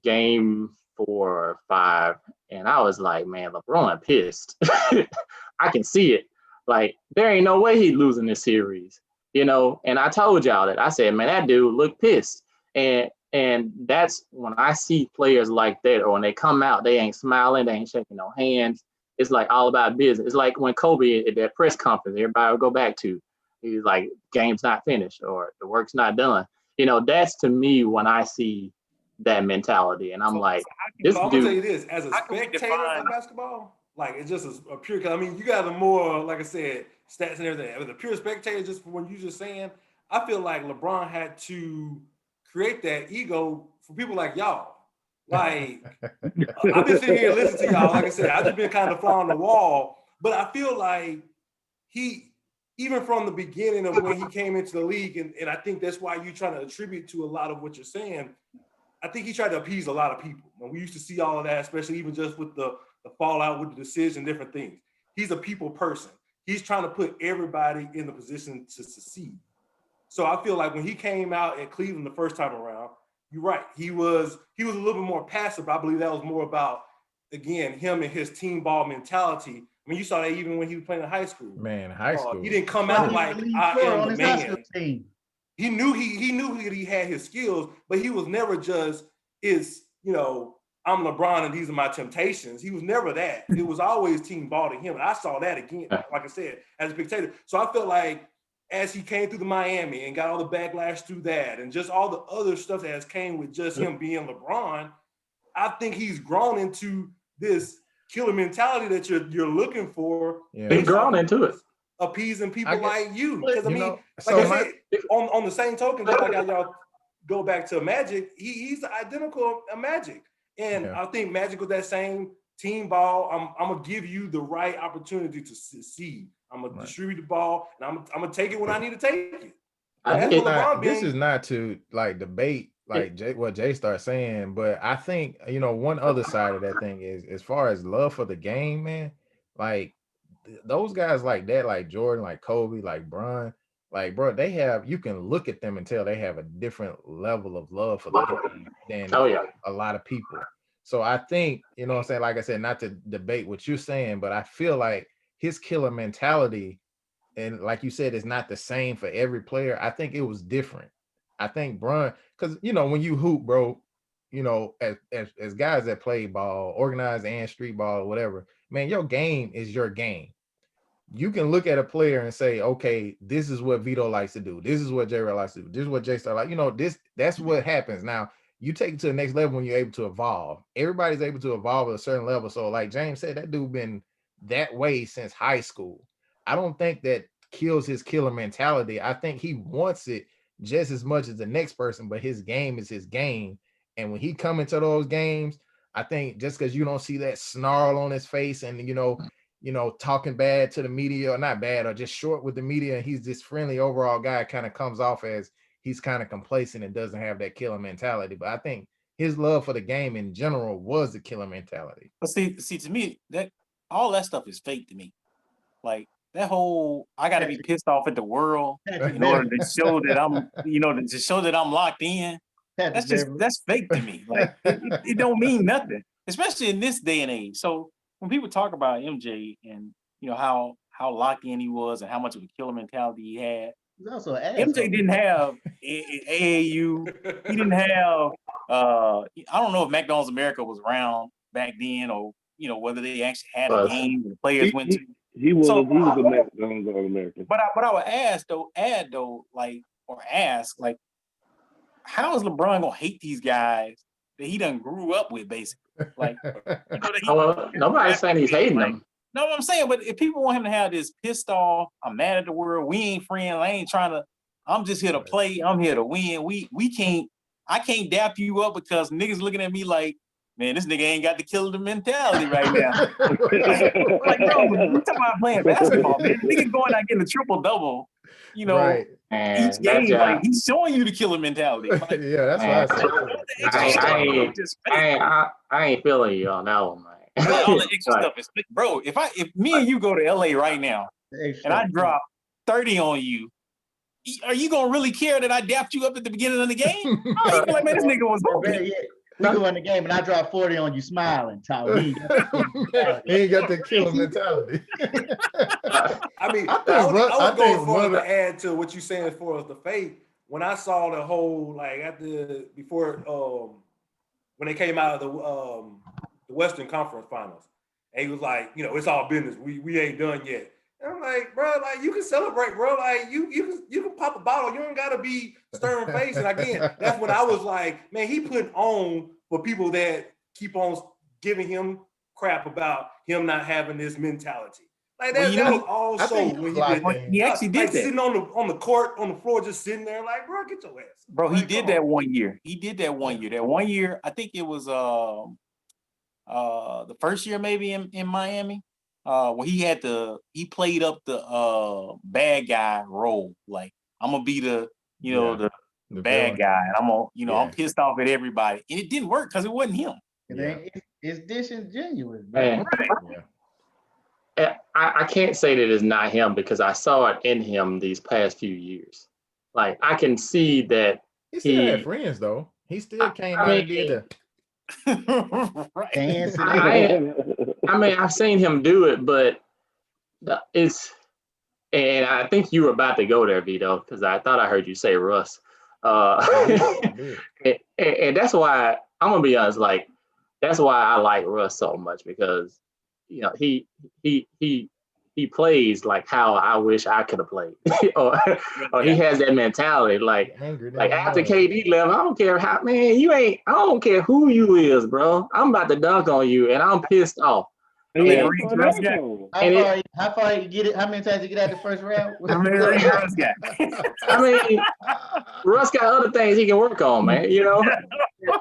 game 4 or 5. And I was like, man, LeBron pissed. I can see it. Like, there ain't no way he's losing this series, you know? And I told y'all that. I said, man, that dude looked pissed. And that's when I see players like that, or when they come out, they ain't smiling, they ain't shaking no hands. It's like all about business. It's like when Kobe at that press conference, everybody will go back to, he's like, game's not finished, or the work's not done. You know, that's to me when I see that mentality. And I'm like, this I'm dude. gonna tell you this, as a spectator of basketball, like, it's just a pure, I mean, you got the more, like I said, stats and everything. As a pure spectator, just from what you just saying, I feel like LeBron had to create that ego for people like y'all. Like, I've been sitting here listening to y'all. Like I said, I've just been kind of fly on the wall. But I feel like he, even from the beginning of when he came into the league, and I think that's why you're trying to attribute to a lot of what you're saying, I think he tried to appease a lot of people. And we used to see all of that, especially even just with the fallout with the decision, different things. He's a people person. He's trying to put everybody in the position to succeed. So I feel like when he came out at Cleveland the first time around, you're right. He was a little bit more passive. But I believe that was more about, again, him and his team ball mentality. I mean, you saw that even when he was playing in high school. Man, high school. He didn't come out like I am the man. He knew he had his skills, but he was never just I'm LeBron and these are my temptations. He was never that. It was always team ball to him. And I saw that again, like I said, as a spectator. So I felt like as he came through the Miami and got all the backlash through that and just all the other stuff that has came with just him being LeBron, I think he's grown into this killer mentality that you're looking for. Yeah. He's grown into it. Appeasing people like you. Because I mean, like I said, on the same token, just like y'all go back to Magic, he's identical to Magic. And I think Magic with that same team ball, I'm gonna give you the right opportunity to succeed. I'm gonna distribute the ball, and I'm gonna take it when I need to take it. This is not to like debate like what Jay started saying, but I think one other side of that thing is as far as love for the game, man. Like those guys like that, like Jordan, like Kobe, like Bron, like bro, you can look at them and tell they have a different level of love for the game than a lot of people. So I think, what I'm saying, like I said, not to debate what you're saying, but I feel like his killer mentality, and like you said, it's not the same for every player. I think it was different. I think Bron, because when you hoop, bro, as guys that play ball, organized and street ball or whatever, man, your game is your game. You can look at a player and say, okay, this is what Vito likes to do. This is what J-Rod likes to do. This is what J-Star like. That's what happens. Now, you take it to the next level when you're able to evolve. Everybody's able to evolve at a certain level. So like James said, that dude been that way since high school. I don't think that kills his killer mentality. I think he wants it just as much as the next person, but his game is his game. And when he come into those games, I think just because you don't see that snarl on his face and, talking bad to the media, or not bad, or just short with the media, and he's this friendly overall guy, kind of comes off as he's kind of complacent and doesn't have that killer mentality. But I think his love for the game in general was the killer mentality. But see, to me, that all that stuff is fake to me. Like that whole, I got to be pissed off at the world in order to show that I'm, to show that I'm locked in. That's fake to me. Like it don't mean nothing, especially in this day and age. So when people talk about MJ and how locked in he was and how much of a killer mentality he had, MJ didn't have AAU. He didn't have. I don't know if McDonald's America was around back then, or whether they actually had a game and the players went to. He was a McDonald's All-American. But I would ask, how is LeBron gonna hate these guys that he done grew up with, basically? Like, nobody's saying he's hating them. No, what I'm saying, but if people want him to have this pissed off, I'm mad at the world, we ain't friends, I ain't trying to, I'm just here to play, I'm here to win. I can't dap you up because niggas looking at me like, man, this nigga ain't got the killer mentality right now. Like, bro, we talking about playing basketball, man. Nigga going out getting a triple-double, each game, like, he's showing you the killer mentality. Like, yeah, that's what I ain't feeling you on that one, man. All the extra stuff is, bro. If me and you go to LA right now and I drop 30 on you, are you gonna really care that I dapped you up at the beginning of the game? Oh, you like, man, this nigga was open. We go in the game and I drop 40 on you, smiling, Tyler. He ain't got the killer mentality. I mean, I would go further to add to what you're saying as far as the faith. When I saw the whole, like, when they came out of the Western Conference Finals, and he was like, it's all business. We ain't done yet. And I'm like, bro, like, you can celebrate, bro. Like, you can pop a bottle. You don't gotta be stern face. And again, that's when I was like, man, he put on for people that keep on giving him crap about him not having this mentality. Like that was also when he actually did that. Sitting on the court, on the floor, just sitting there, like, bro, get your ass. Bro, he did that one year. That one year, I think it was the first year maybe in Miami. Where he played up the bad guy role. Like, I'm gonna be the bad guy, and I'm gonna I'm pissed off at everybody, and it didn't work because it wasn't him. It's disingenuous, man. Right. Yeah. I can't say that it's not him because I saw it in him these past few years. Like I can see that He still had friends though. He still came out and did Right. Dancing. I mean, I've seen him do it, but it's, and I think you were about to go there, Vito, because I thought I heard you say Russ. And that's why I'm gonna be honest, like that's why I like Russ so much, because you know he plays like how I wish I could have played, or he has that mentality. Like after KD left, I don't care how, man, I don't care who you is, bro. I'm about to dunk on you, and I'm pissed off. How far you get it? How many times you get out the first round? How many rings Russ got? I mean, Russ got other things he can work on, man. You know.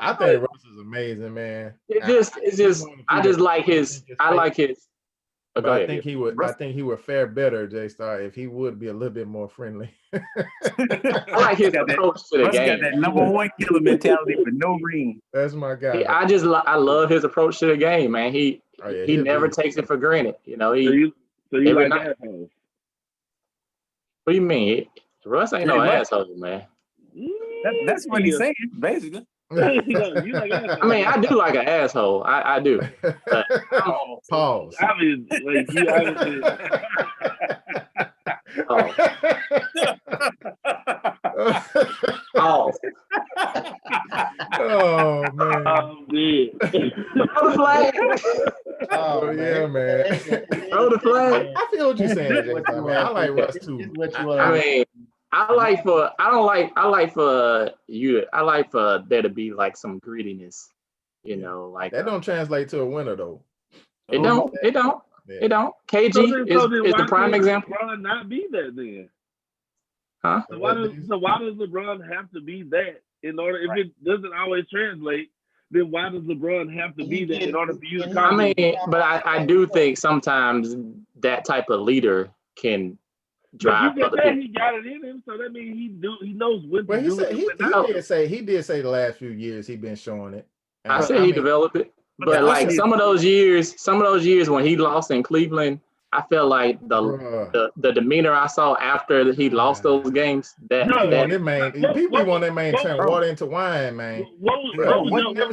I think Russ is amazing, man. It's just. I just like his. I like his. But I think he would. I think he would fare better, J-Star, if he would be a little bit more friendly. I like his approach to the game. Got that #1 killer mentality for no ring. That's my guy. I love his approach to the game, man. He never takes it for granted. You know, so you like assholes? What do you mean? Russ ain't no asshole, man. That's what he's saying, basically. I mean, I do like an asshole. I do. But, pause. I mean, like you obviously. Oh man. Throw the flag. Oh yeah, man. Throw the flag. I feel what you're saying, J-Star, man. I like Russ too. I mean, I like for there to be like some greediness, you know, like that don't translate to a winner though. It don't. KG is the prime example. LeBron not be that then? Huh? So why does LeBron have to be that in order? If it doesn't always translate, then why does LeBron have to be that in order for you to? I mean, but I do think sometimes that type of leader can drive other people. He got it in him, so that means he knows when to do it. He did say the last few years he been showing it. I said he developed it, but like some of those years when he lost in Cleveland, I felt like the demeanor I saw after he lost those games. People want that man turn water into wine, man. What was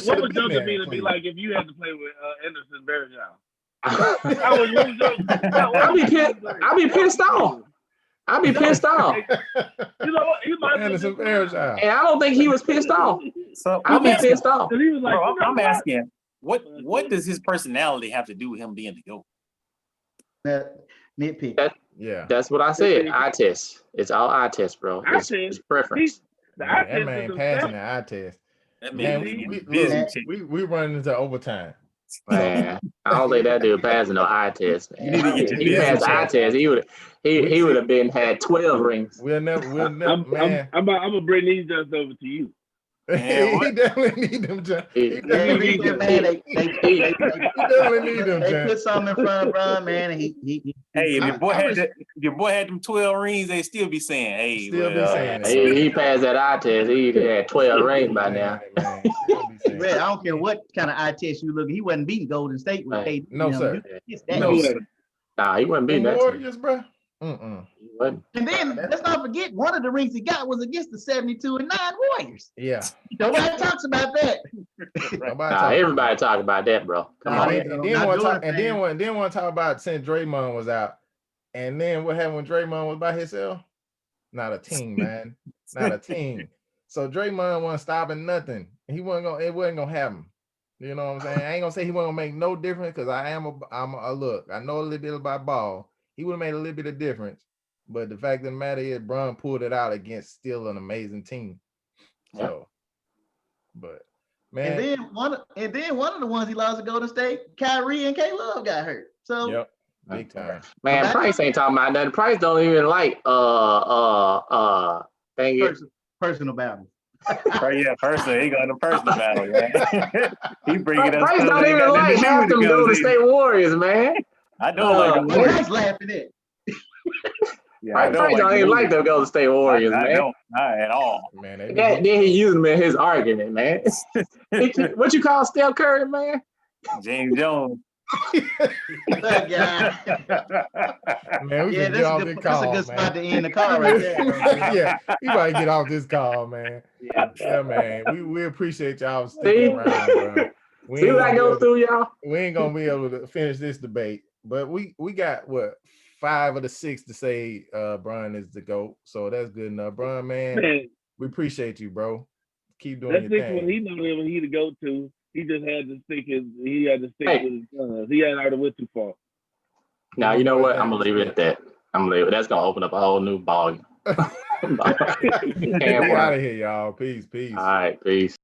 your demeanor be like if you had to play with Anderson Varejao? I'd be pissed off. I'd be pissed off. You know what? He might Anderson Varejao. And I don't think he was pissed off. So I'd be pissed off. He was like, bro, I'm asking, what does his personality have to do with him being the GOAT? Nitpick. That's what I said. Eye test. It's all eye test, bro. It's preference. That man passing the eye test. Man, we run into overtime. Man, I don't think that dude passing no eye test. He passed eye test. He would have been had 12 rings. We'll never, man. I'm gonna bring these just over to you. He definitely need them, John. They definitely need them. They put something in front of Bron, man. And if your boy had them 12 rings, they still be saying, "Hey, he passed that eye test. He had 12 rings by now." I don't care what kind of eye test you look at. He wasn't beating Golden State with KD. No, sir. Nah, he wasn't beating that Warriors, bro. And then let's not forget, one of the rings he got was against the 72-9 Warriors. Yeah. Nobody talks about that. Everybody talk about that, bro. Come on. And then want to talk about since Draymond was out. And then what happened when Draymond was by himself? Not a team, man. Not a team. So Draymond wasn't stopping nothing. It wasn't gonna happen. You know what I'm saying? I ain't gonna say he wasn't gonna make no difference, because I know a little bit about ball. He would have made a little bit of difference, but the fact of the matter is, Bron pulled it out against still an amazing team. So, but man, and then one of the ones he lost to Golden State, Kyrie and K-Love got hurt. So big time. Man, Price ain't talking about nothing. Price don't even like personal battle. Personal. He got a personal battle, man. He bring it up. Price don't even like half them Golden State Warriors, man. I don't like them. He's laughing at. Price don't even like them Golden State Warriors, man. I don't, not at all. Man, then he used them in his argument, man. What you call Steph Curry, man? James Jones. That guy. Man, we Yeah, should get off this that's call, a good man. spot to end the call right there. Yeah, you might get off this call, man. Yeah, man. We appreciate y'all sticking around, bro. See what I go through, y'all. We ain't gonna be able to finish this debate, but we got what 5 of the 6 to say Brian is the GOAT, so that's good enough. Brian, man, we appreciate you, bro. Keep doing your thing. When he knew him, he to go to. He just had to stick with his sons. He hadn't already went too far. Now you know what? I'm gonna leave it at that. That's gonna open up a whole new ball. Get out of here, y'all. Peace. All right, peace.